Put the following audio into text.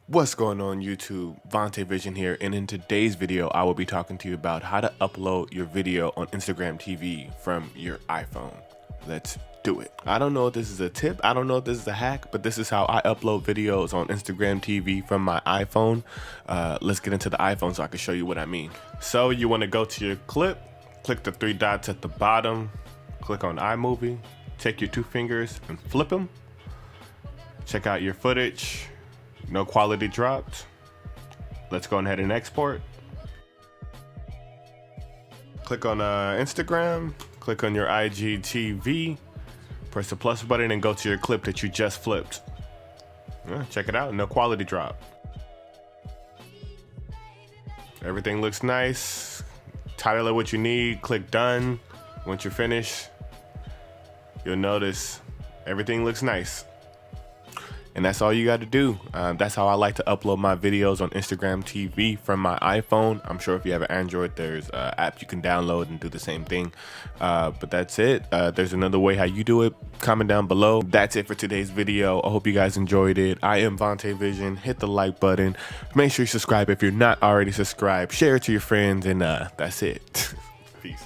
What's going on YouTube? Vonte Vision here, and in today's video I will be talking to you about how to upload your video on Instagram TV from your iPhone. Let's do it. I don't know if this is a tip, I don't know if this is a hack, but this is how I upload videos on Instagram TV from my iPhone. Let's get into the iPhone so I can show you what I mean. So you want to go to your clip, click the three dots at the bottom, click on iMovie, take your two fingers and flip them. Check out your footage. No quality dropped. Let's go ahead and export. Click on Instagram, click on your IGTV, press the plus button and go to your clip that you just flipped. Check it out, no quality drop. Everything looks nice. Title it what you need, click done. Once you're finished, you'll notice everything looks nice. And that's all you got to do. That's how I like to upload my videos on Instagram TV from my iPhone. I'm sure if you have an Android, there's an app you can download and do the same thing. But that's it. There's another way how you do it. Comment down below. That's it for today's video. I hope you guys enjoyed it. I am Vonte Vision. Hit the like button. Make sure you subscribe if you're not already subscribed. Share it to your friends, and that's it. Peace.